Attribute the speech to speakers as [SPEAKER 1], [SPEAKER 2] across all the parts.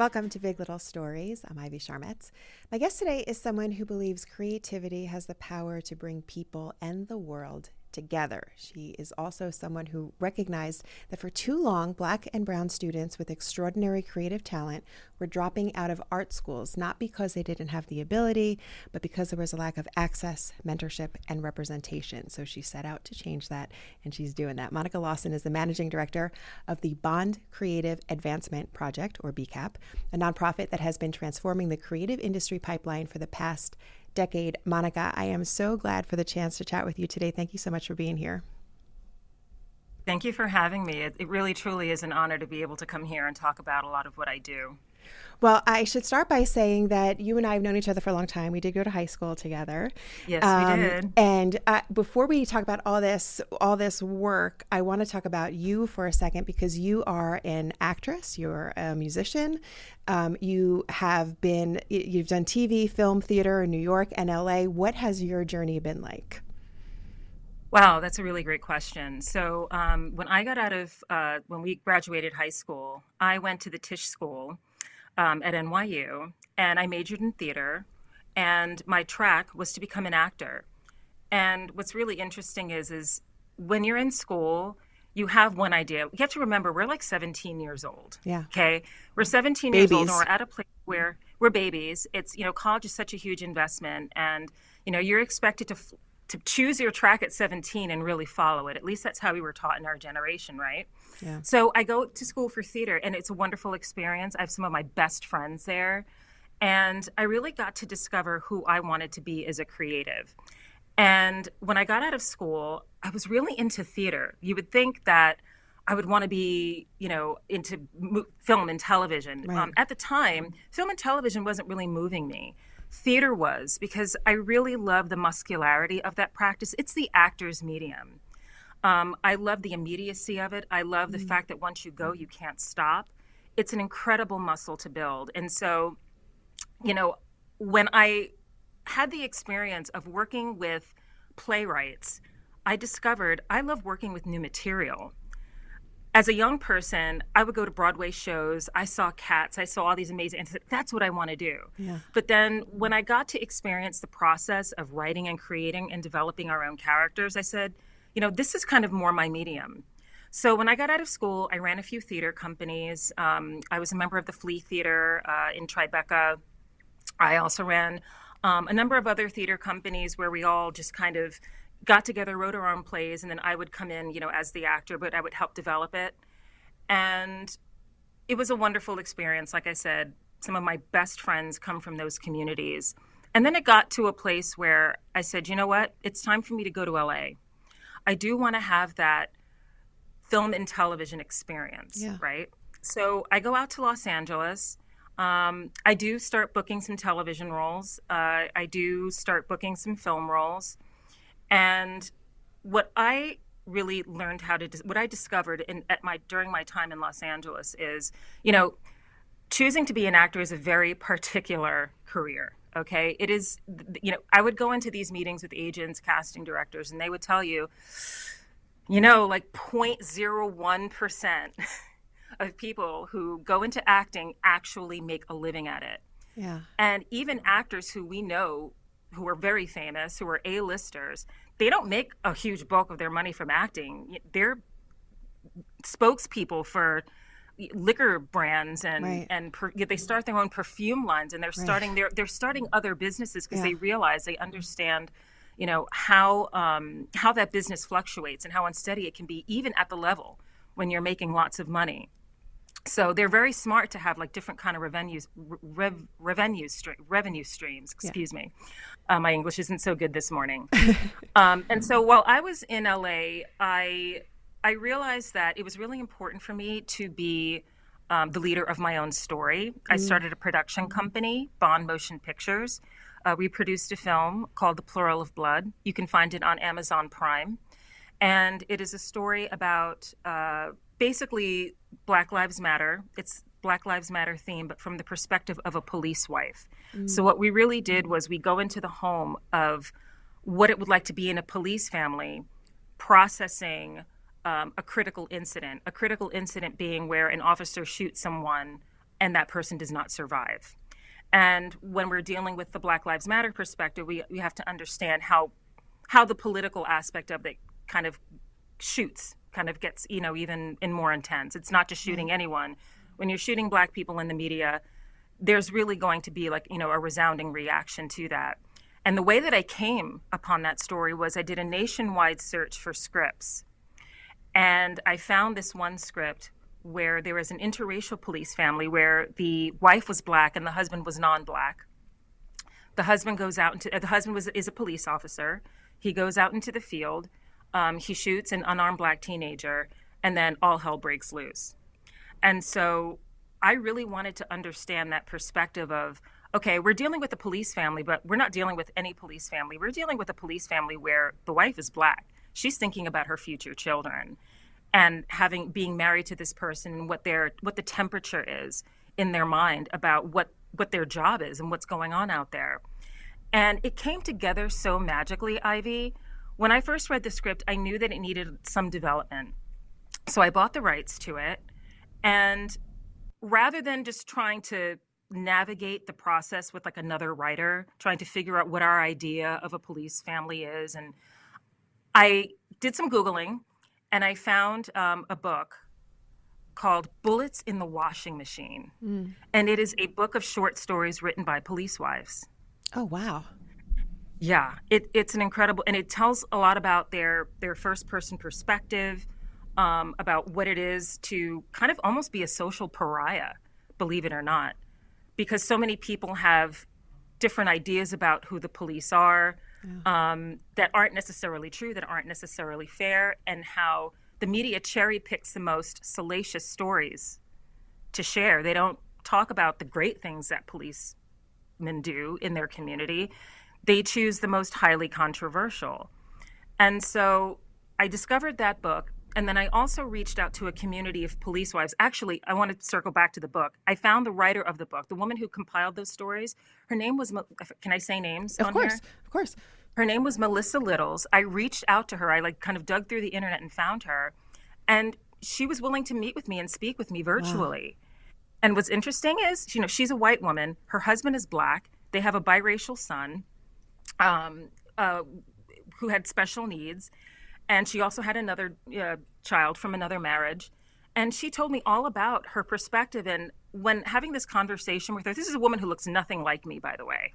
[SPEAKER 1] Welcome to Big Little Stories. I'm Ivy Sharmetz. My guest today is someone who believes creativity has the power to bring people and the world together. She is also someone who recognized that for too long, Black and brown students with extraordinary creative talent were dropping out of art schools, not because they didn't have the ability, but because there was a lack of access, mentorship, and representation. So she set out to change that, and she's doing that. Monica Lawson is the managing director of the Bond Creative Advancement Project, or BCAP, a nonprofit that has been transforming the creative industry pipeline for the past decade. Monica, I am so glad for the chance to chat with you today. Thank you so much for being here.
[SPEAKER 2] Thank you for having me. It really, truly is an honor to be able to come here and talk about a lot of what I do.
[SPEAKER 1] Well, I should start by saying that you and I have known each other for a long time. We did go to high school together.
[SPEAKER 2] Yes, we did.
[SPEAKER 1] And before we talk about all this work, I want to talk about you for a second because you are an actress. You're a musician. You've done TV, film, theater in New York and LA. What has your journey been like?
[SPEAKER 2] Wow, that's a really great question. So when we graduated high school, I went to the Tisch School at NYU, and I majored in theater, and my track was to become an actor. And what's really interesting is when you're in school, you have one idea. You have to remember, we're like 17 years old.
[SPEAKER 1] Yeah.
[SPEAKER 2] Okay. We're 17
[SPEAKER 1] Babies.
[SPEAKER 2] years old, and we're at a place where we're babies. It's, college is such a huge investment, and, you're expected to choose your track at 17 and really follow it. At least that's how we were taught in our generation, right?
[SPEAKER 1] Yeah.
[SPEAKER 2] So I go to school for theater, and it's a wonderful experience. I have some of my best friends there, and I really got to discover who I wanted to be as a creative. And when I got out of school, I was really into theater. You would think that I would want to be, into film and television.
[SPEAKER 1] Right.
[SPEAKER 2] At the time, film and television wasn't really moving me. Theater was, because I really love the muscularity of that practice. It's the actor's medium. I love the immediacy of it. I love the fact that once you go, you can't stop. It's an incredible muscle to build. And so, when I had the experience of working with playwrights, I discovered I love working with new material. As a young person, I would go to Broadway shows. I saw Cats. I saw all these amazing, and I said, that's what I want to do.
[SPEAKER 1] Yeah.
[SPEAKER 2] But then when I got to experience the process of writing and creating and developing our own characters, I said, this is kind of more my medium. So when I got out of school, I ran a few theater companies. I was a member of the Flea Theater in Tribeca. I also ran a number of other theater companies where we all just kind of got together, wrote our own plays, and then I would come in, as the actor, but I would help develop it. And it was a wonderful experience. Like I said, some of my best friends come from those communities. And then it got to a place where I said, you know what? It's time for me to go to LA. I do want to have that film and television experience, right? So I go out to Los Angeles. I do start booking some television roles. I do start booking some film roles. And what I really learned what I discovered during my time in Los Angeles is, choosing to be an actor is a very particular career. Okay. It is, I would go into these meetings with agents, casting directors, and they would tell you, like 0.01% of people who go into acting actually make a living at it.
[SPEAKER 1] Yeah.
[SPEAKER 2] And even actors who we know who are very famous, who are A-listers, they don't make a huge bulk of their money from acting. They're spokespeople for liquor brands and they start their own perfume lines, and they're starting other businesses because they realize, they understand, how that business fluctuates and how unsteady it can be, even at the level when you're making lots of money. So they're very smart to have like different kind of revenue streams. Excuse me. My English isn't so good this morning. And so while I was in LA, I realized that it was really important for me to be the leader of my own story. I started a production company, Bond Motion Pictures. We produced a film called The Plural of Blood. You can find it on Amazon Prime. And it is a story about basically Black Lives Matter. It's Black Lives Matter theme, but from the perspective of a police wife. So what we really did was we go into the home of what it would like to be in a police family, processing a critical incident being where an officer shoots someone and that person does not survive. And when we're dealing with the Black Lives Matter perspective, we have to understand how the political aspect of it kind of gets, even in more intense. It's not just shooting anyone. When you're shooting Black people in the media, there's really going to be a resounding reaction to that. And the way that I came upon that story was I did a nationwide search for scripts. And I found this one script where there was an interracial police family where the wife was Black and the husband was non-Black. The husband is a police officer. He goes out into the field. He shoots an unarmed Black teenager, and then all hell breaks loose. And so I really wanted to understand that perspective of, okay, we're dealing with a police family, but we're not dealing with any police family. We're dealing with a police family where the wife is Black. She's thinking about her future children and being married to this person and what the temperature is in their mind about what their job is and what's going on out there. And it came together so magically, Ivy. When I first read the script, I knew that it needed some development. So I bought the rights to it. And rather than just trying to navigate the process with another writer, trying to figure out what our idea of a police family is, and I did some Googling, and I found a book called Bullets in the Washing Machine. And it is a book of short stories written by police wives.
[SPEAKER 1] Oh, wow.
[SPEAKER 2] Yeah, it's an incredible, and it tells a lot about their first person perspective, about what it is to kind of almost be a social pariah, believe it or not, because so many people have different ideas about who the police are, that aren't necessarily true, that aren't necessarily fair, and how the media cherry picks the most salacious stories to share. They don't talk about the great things that policemen do in their community. They choose the most highly controversial. And so I discovered that book. And then I also reached out to a community of police wives. Actually, I want to circle back to the book. I found the writer of the book, the woman who compiled those stories. Her name was, can I say names on here?
[SPEAKER 1] Of course.
[SPEAKER 2] Her name was Melissa Littles. I reached out to her. I kind of dug through the internet and found her. And she was willing to meet with me and speak with me virtually. Wow. And what's interesting is, she's a white woman. Her husband is Black. They have a biracial son who had special needs. And she also had another child from another marriage. And she told me all about her perspective. And when having this conversation with her, this is a woman who looks nothing like me, by the way,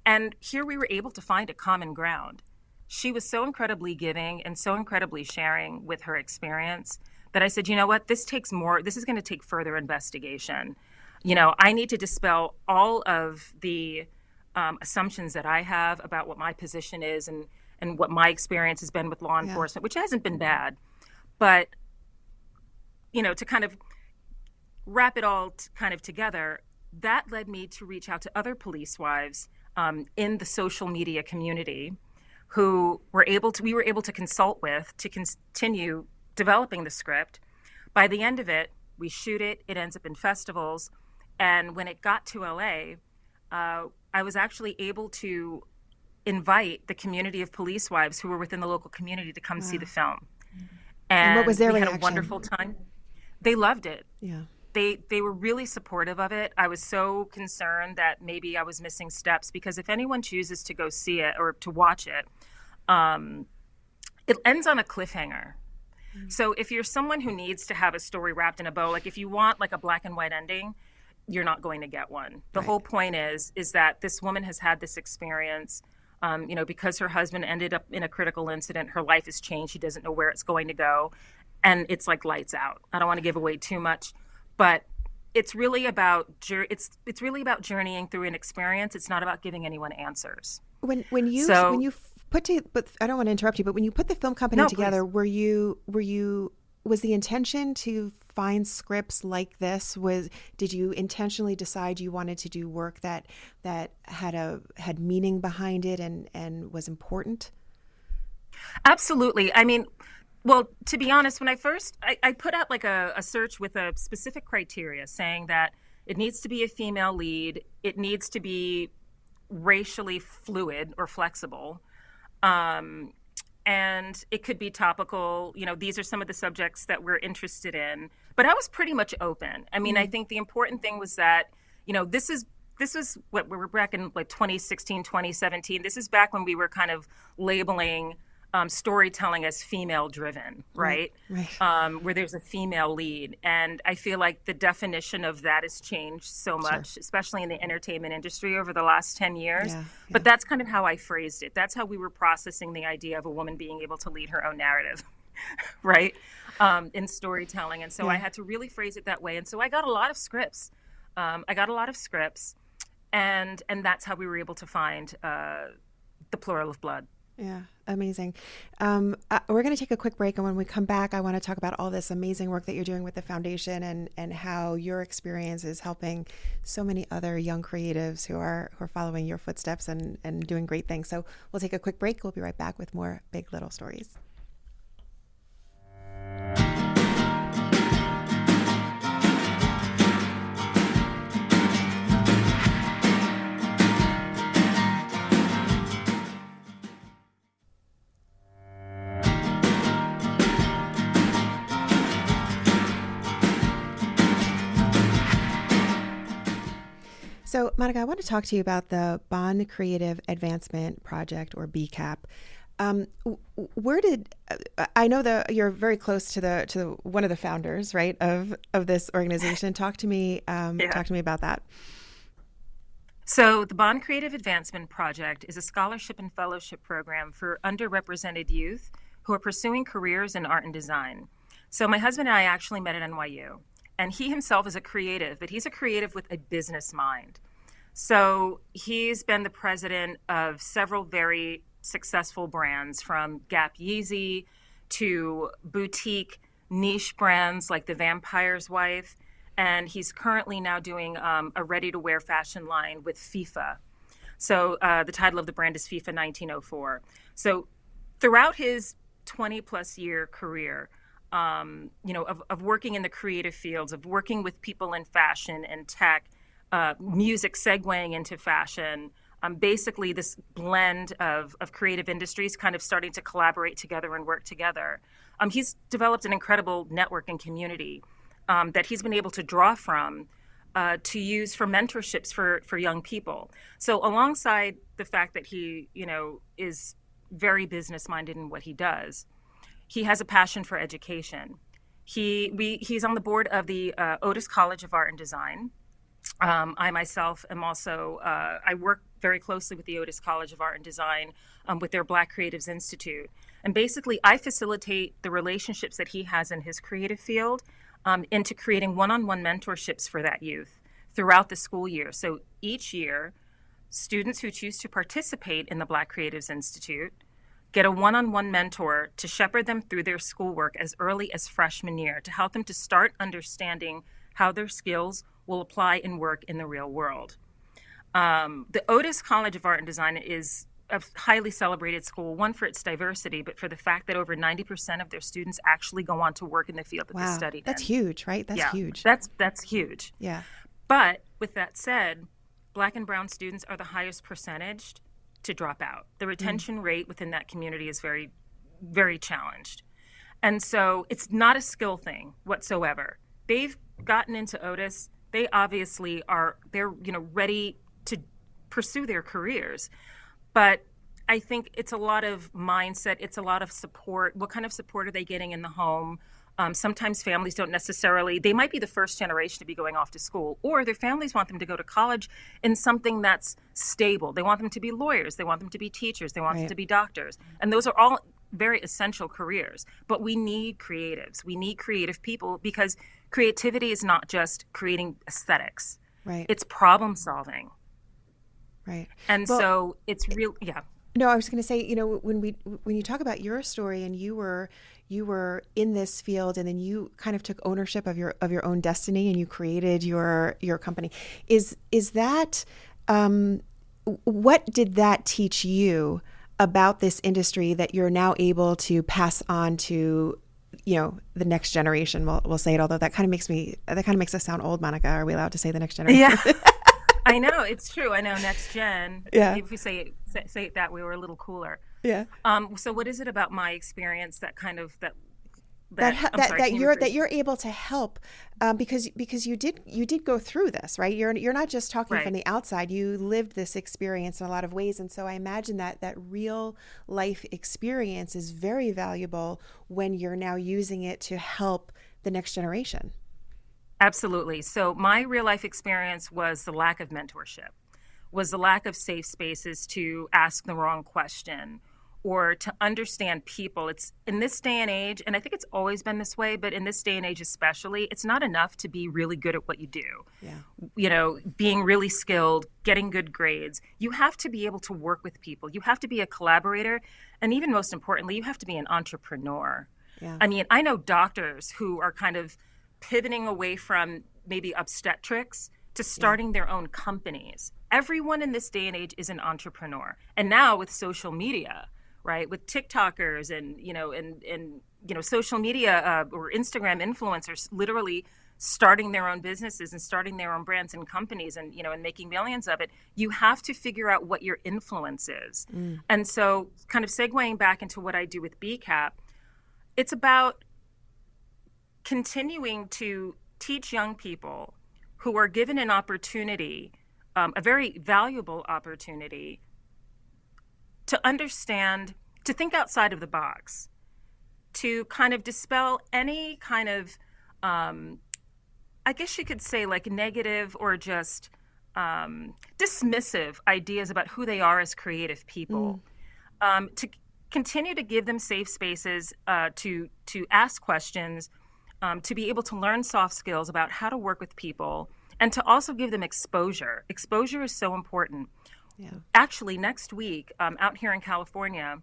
[SPEAKER 2] and here we were able to find a common ground. She was so incredibly giving and so incredibly sharing with her experience that I said, you know what, this is going to take further investigation. I need to dispel all of the assumptions that I have about what my position is and what my experience has been with law enforcement, which hasn't been bad. But, to kind of wrap it all kind of together, that led me to reach out to other police wives in the social media community who we were able to consult with to continue developing the script. By the end of it, we shoot it. It ends up in festivals. And when it got to LA, I was actually able to invite the community of police wives who were within the local community to come see the film.
[SPEAKER 1] And what was their
[SPEAKER 2] reaction?
[SPEAKER 1] We
[SPEAKER 2] had a wonderful time. They loved it.
[SPEAKER 1] Yeah.
[SPEAKER 2] They were really supportive of it. I was so concerned that maybe I was missing steps, because if anyone chooses to go see it or to watch it, it ends on a cliffhanger. So if you're someone who needs to have a story wrapped in a bow, if you want a black and white ending, you're not going to get one. The whole point is that this woman has had this experience, because her husband ended up in a critical incident. Her life has changed. She doesn't know where it's going to go. And it's like lights out. I don't want to give away too much, but it's really about journeying through an experience. It's not about giving anyone answers.
[SPEAKER 1] But I don't want to interrupt you, but when you put the film company together,
[SPEAKER 2] please.
[SPEAKER 1] Was the intention to find scripts like this? Did you intentionally decide you wanted to do work that had meaning behind it and was important?
[SPEAKER 2] Absolutely. I mean, well, to be honest, when I put out a search with a specific criteria saying that it needs to be a female lead, it needs to be racially fluid or flexible, and it could be topical. These are some of the subjects that we're interested in. But I was pretty much open. I mean, I think the important thing was that, this is what we were back in like 2016, 2017. This is back when we were kind of labeling storytelling as female driven, right? Where there's a female lead. And I feel like the definition of that has changed so much, especially in the entertainment industry over the last 10 years. But that's kind of how I phrased it. That's how we were processing the idea of a woman being able to lead her own narrative, right? In storytelling. And so I had to really phrase it that way. And so I got a lot of scripts. And that's how we were able to find The Plural of Blood.
[SPEAKER 1] Yeah, amazing. We're going to take a quick break, and when we come back, I want to talk about all this amazing work that you're doing with the foundation and how your experience is helping so many other young creatives who are following your footsteps and doing great things. So we'll take a quick break. We'll be right back with more Big Little Stories. So, Monica, I want to talk to you about the Bond Creative Advancement Project, or BCAP. I know that you're very close to one of the founders, right, of this organization. Talk to me about that.
[SPEAKER 2] So the Bond Creative Advancement Project is a scholarship and fellowship program for underrepresented youth who are pursuing careers in art and design. So my husband and I actually met at NYU. And he himself is a creative, but he's a creative with a business mind. So he's been the president of several very successful brands, from Gap Yeezy to boutique niche brands like The Vampire's Wife. And he's currently now doing a ready-to-wear fashion line with FIFA. So the title of the brand is FIFA 1904. So throughout his 20-plus year career, of working in the creative fields, of working with people in fashion and tech, music segueing into fashion, basically this blend of creative industries kind of starting to collaborate together and work together. He's developed an incredible network and community that he's been able to draw from to use for mentorships for young people. So alongside the fact that he, is very business-minded in what he does, he has a passion for education. He's on the board of the Otis College of Art and Design. I myself am also, I work very closely with the Otis College of Art and Design with their Black Creatives Institute. And basically, I facilitate the relationships that he has in his creative field into creating one-on-one mentorships for that youth throughout the school year. So each year, students who choose to participate in the Black Creatives Institute get a one-on-one mentor to shepherd them through their schoolwork as early as freshman year, to help them to start understanding how their skills will apply and work in the real world. The Otis College of Art and Design is a highly celebrated school, one for its diversity, but for the fact that over 90% of their students actually go on to work in the field that they studied
[SPEAKER 1] that's
[SPEAKER 2] in.
[SPEAKER 1] Huge, right? That's huge.
[SPEAKER 2] That's huge.
[SPEAKER 1] Yeah.
[SPEAKER 2] But with that said, Black and brown students are the highest percentage to drop out. The retention rate within that community is very, very challenged. And so it's not a skill thing whatsoever. They've gotten into Otis. They obviously they're ready to pursue their careers. But I think it's a lot of mindset. It's a lot of support. What kind of support are they getting in the home? Sometimes families don't necessarily, they might be the first generation to be going off to school, or their families want them to go to college in something that's stable. They want them to be lawyers. They want them to be teachers. They want them to be doctors. And those are all very essential careers. But we need creatives. We need creative people, because creativity is not just creating aesthetics.
[SPEAKER 1] Right.
[SPEAKER 2] It's problem solving.
[SPEAKER 1] Right.
[SPEAKER 2] And so it's real. Yeah.
[SPEAKER 1] No, I was going to say, when you talk about your story, and you were in this field, and then you kind of took ownership of your own destiny, and you created your company. Is that what did that teach you about this industry that you're now able to pass on to the next generation? We'll say it, although that kind of makes us sound old, Monica. Are we allowed to say the next generation?
[SPEAKER 2] Yeah. I know, it's true. I know, next gen.
[SPEAKER 1] Yeah.
[SPEAKER 2] If we say it that way, we're a little cooler.
[SPEAKER 1] Yeah.
[SPEAKER 2] So what is it about my experience that kind of
[SPEAKER 1] that
[SPEAKER 2] I'm sorry, can you
[SPEAKER 1] that
[SPEAKER 2] rephrase?
[SPEAKER 1] you're able to help, because you did go through this, right? You're not just talking from
[SPEAKER 2] Right.
[SPEAKER 1] the outside. You lived this experience in a lot of ways, and so I imagine that that real life experience is very valuable when you're now using it to help the next generation.
[SPEAKER 2] Absolutely. So my real life experience was the lack of mentorship, was the lack of safe spaces to ask the wrong question or to understand people. It's in this day and age, and I think it's always been this way, but in this day and age especially, it's not enough to be really good at what you do.
[SPEAKER 1] Yeah.
[SPEAKER 2] Being really skilled, getting good grades. You have to be able to work with people. You have to be a collaborator. And even most importantly, you have to be an entrepreneur.
[SPEAKER 1] Yeah.
[SPEAKER 2] I mean, I know doctors who are kind of pivoting away from maybe obstetrics to
[SPEAKER 1] Yeah.
[SPEAKER 2] starting their own companies. Everyone in this day and age is an entrepreneur. And now with social media, right, with TikTokers and social media or Instagram influencers literally starting their own businesses and starting their own brands and companies and making millions of it, you have to figure out what your influence is.
[SPEAKER 1] Mm.
[SPEAKER 2] And so kind of segueing back into what I do with BCAP, it's about continuing to teach young people who are given an opportunity, a very valuable opportunity, to understand, to think outside of the box, to kind of dispel any kind of, I guess you could say, like negative or just dismissive ideas about who they are as creative
[SPEAKER 1] Mm.
[SPEAKER 2] people, to continue to give them safe spaces to ask questions, to be able to learn soft skills about how to work with people, and to also give them exposure. Exposure is so important.
[SPEAKER 1] Yeah.
[SPEAKER 2] Actually, next week, out here in California,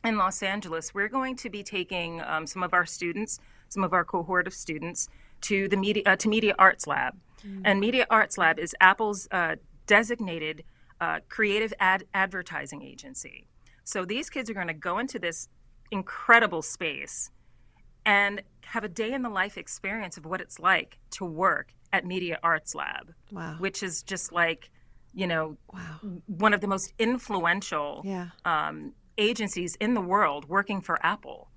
[SPEAKER 2] in Los Angeles, we're going to be taking some of our students, some of our cohort of students, to the Media Arts Lab.
[SPEAKER 1] Mm.
[SPEAKER 2] And Media Arts Lab is Apple's designated creative advertising agency. So these kids are going to go into this incredible space and have a day in the life experience of what it's like to work at Media Arts Lab,
[SPEAKER 1] Wow.
[SPEAKER 2] which is just like,
[SPEAKER 1] Wow.
[SPEAKER 2] one of the most influential
[SPEAKER 1] Yeah.
[SPEAKER 2] agencies in the world working for Apple.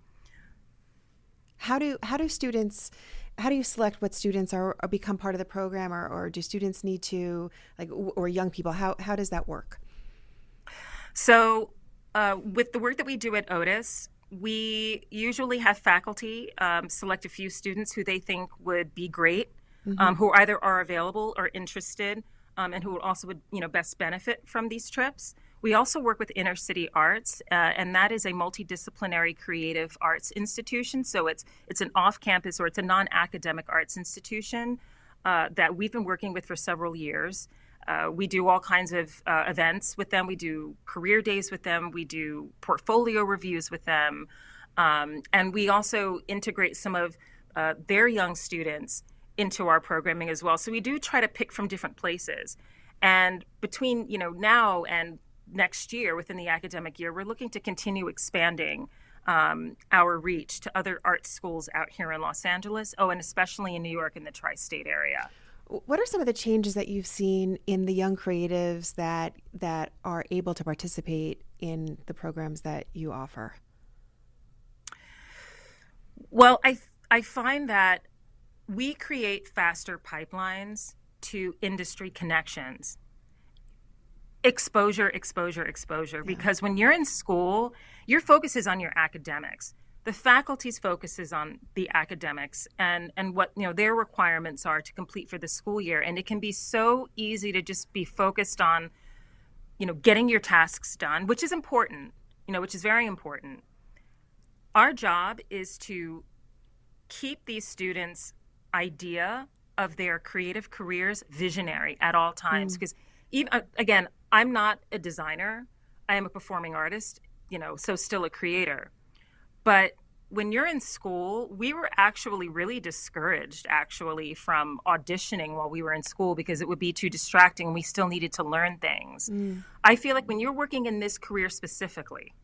[SPEAKER 1] How do students, how do you select what students are become part of the program, or do students need to, like, or young people, how does that work?
[SPEAKER 2] So with the work that we do at Otis, we usually have faculty select a few students who they think would be great,
[SPEAKER 1] Mm-hmm.
[SPEAKER 2] who either are available or interested, and who also would best benefit from these trips. We also work with Inner City Arts, and that is a multidisciplinary creative arts institution. So it's an off-campus, or it's a non-academic arts institution that we've been working with for several years. We do all kinds of events with them. We do career days with them. We do portfolio reviews with them. And we also integrate some of their young students into our programming as well. So we do try to pick from different places. And between now and next year, within the academic year, we're looking to continue expanding our reach to other art schools out here in Los Angeles. Oh, and especially in New York and the tri-state area.
[SPEAKER 1] What are some of the changes that you've seen in the young creatives that are able to participate in the programs that you offer?
[SPEAKER 2] Well, I find that we create faster pipelines to industry connections. Exposure, exposure, exposure.
[SPEAKER 1] Yeah.
[SPEAKER 2] Because when you're in school, your focus is on your academics. The faculty's focus is on the academics and what their requirements are to complete for the school year. And it can be so easy to just be focused on, getting your tasks done, which is important, which is very important. Our job is to keep these students' idea of their creative careers visionary at all times. Because even again, I'm not a designer. I am a performing artist, so still a creator. But when you're in school, we were actually really discouraged from auditioning while we were in school because it would be too distracting and we still needed to learn things. I feel like when you're working in this career specifically,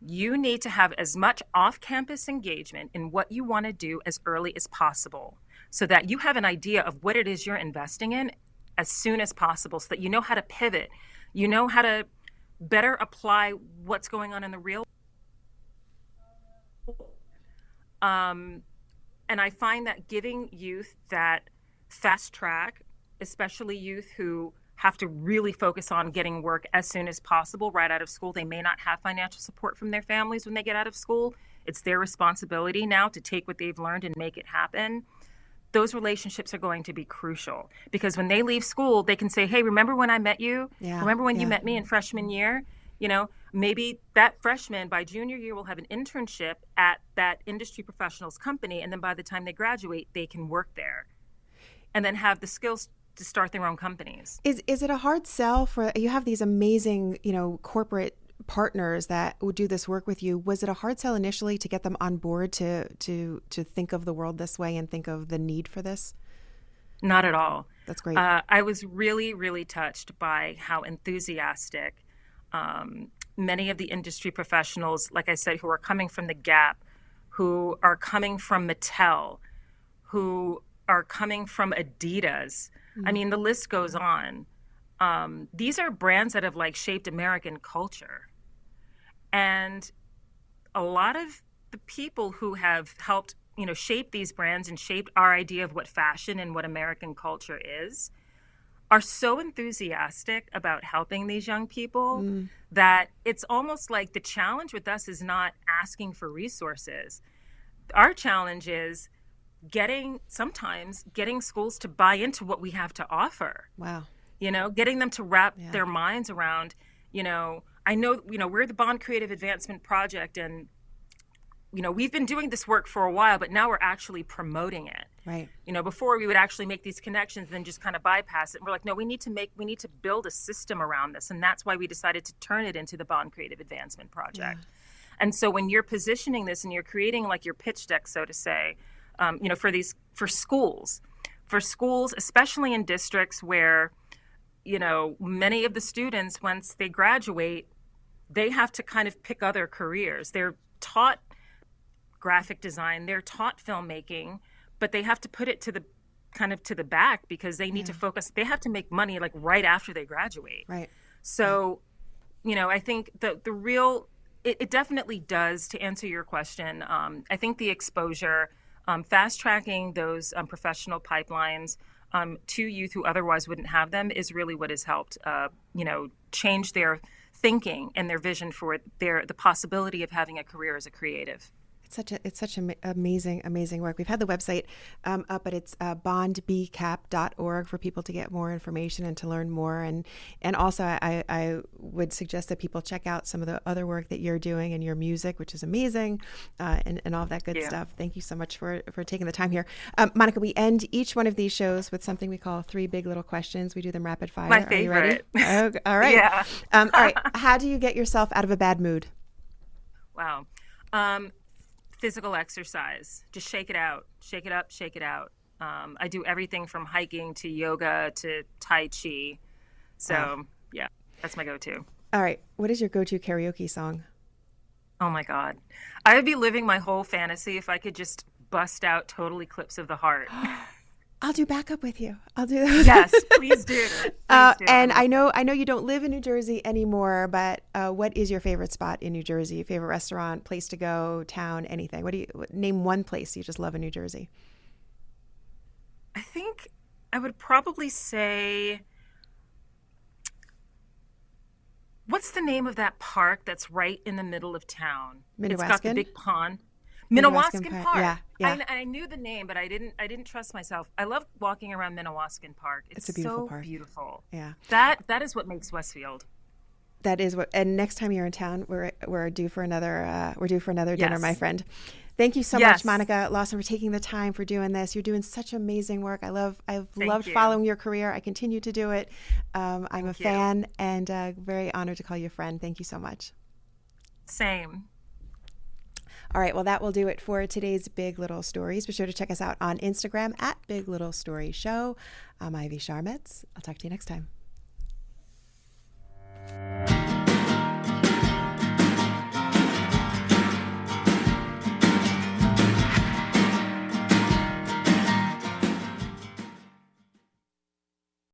[SPEAKER 2] you need to have as much off-campus engagement in what you want to do as early as possible so that you have an idea of what it is you're investing in as soon as possible so that you know how to pivot, you know how to better apply what's going on in the real. Um, and I find that giving youth that fast track, especially youth who have to really focus on getting work as soon as possible right out of school. They may not have financial support from their families when they get out of school. It's their responsibility now to take what they've learned and make it happen. Those relationships are going to be crucial because when they leave school, they can say, hey, remember when I met you?
[SPEAKER 1] Yeah,
[SPEAKER 2] remember when
[SPEAKER 1] yeah.
[SPEAKER 2] you met me in freshman year? You know, maybe that freshman by junior year will have an internship at that industry professionals company. And then by the time they graduate, they can work there and then have the skills to start their own companies.
[SPEAKER 1] Is it a hard sell for, you have these amazing, corporate partners that would do this work with you? Was it a hard sell initially to get them on board to think of the world this way and think of the need for this?
[SPEAKER 2] Not at all.
[SPEAKER 1] That's great.
[SPEAKER 2] I was really, really touched by how enthusiastic many of the industry professionals, like I said, who are coming from the Gap, who are coming from Mattel, who are coming from Adidas. I mean, the list goes on. These are brands that have shaped American culture. And a lot of the people who have helped, shape these brands and shaped our idea of what fashion and what American culture is are so enthusiastic about helping these young people that it's almost like the challenge with us is not asking for resources. Our challenge is sometimes getting schools to buy into what we have to offer.
[SPEAKER 1] Wow.
[SPEAKER 2] Getting them to wrap their minds around, I know, we're the Bond Creative Advancement Project and, we've been doing this work for a while, but now we're actually promoting it.
[SPEAKER 1] Right.
[SPEAKER 2] Before we would actually make these connections and then just kind of bypass it. And we're like, no, we need to build a system around this. And that's why we decided to turn it into the Bond Creative Advancement Project. Yeah. And so when you're positioning this and you're creating your pitch deck, so to say, for schools, especially in districts where, many of the students, once they graduate, they have to kind of pick other careers. They're taught graphic design, they're taught filmmaking, but they have to put it to the back because they need to focus. They have to make money right after they graduate.
[SPEAKER 1] Right.
[SPEAKER 2] So, I think the real, it definitely does, to answer your question. I think the exposure, fast tracking those professional pipelines to youth who otherwise wouldn't have them is really what has helped, change their thinking and their vision for the possibility of having a career as a creative.
[SPEAKER 1] It's such amazing work. We've had the website up, but it's bondbcap.org for people to get more information and to learn more. And also, I would suggest that people check out some of the other work that you're doing and your music, which is amazing, and all of that good stuff. Thank you so much for taking the time here. Monica, we end each one of these shows with something we call 3 big little questions. We do them rapid fire.
[SPEAKER 2] My favorite.
[SPEAKER 1] Are you ready? Okay. All right.
[SPEAKER 2] Yeah.
[SPEAKER 1] All right. How do you get yourself out of a bad mood?
[SPEAKER 2] Wow. Physical exercise. Just shake it out. Shake it up, shake it out. I do everything from hiking to yoga to Tai Chi. So, yeah, that's my go-to.
[SPEAKER 1] All right. What is your go-to karaoke song?
[SPEAKER 2] Oh, my God. I would be living my whole fantasy if I could just bust out Total Eclipse of the Heart.
[SPEAKER 1] I'll do backup with you. I'll do those.
[SPEAKER 2] Yes, please do.
[SPEAKER 1] And I know you don't live in New Jersey anymore, but what is your favorite spot in New Jersey? Favorite restaurant, place to go, town, anything? Name one place you just love in New Jersey?
[SPEAKER 2] I think I would probably say, what's the name of that park that's right in the middle of town?
[SPEAKER 1] Minnewacan?
[SPEAKER 2] It's got the big pond. Minnewacan Park.
[SPEAKER 1] Yeah.
[SPEAKER 2] I knew the name, but I didn't trust myself. I love walking around Minnewacan Park. It's
[SPEAKER 1] a beautiful
[SPEAKER 2] so
[SPEAKER 1] park.
[SPEAKER 2] Beautiful.
[SPEAKER 1] Yeah.
[SPEAKER 2] That is what makes Westfield.
[SPEAKER 1] That is what. And next time you're in town, we're due for another dinner, my friend. Thank you so much, Monica Lawson, for taking the time for doing this. You're doing such amazing work. I've loved following your career. I continue to do it. I'm a fan and very honored to call you a friend. Thank you so much.
[SPEAKER 2] Same.
[SPEAKER 1] All right, well, that will do it for today's Big Little Stories. Be sure to check us out on Instagram at Big Little Story Show. I'm Ivy Sharmetz. I'll talk to you next time.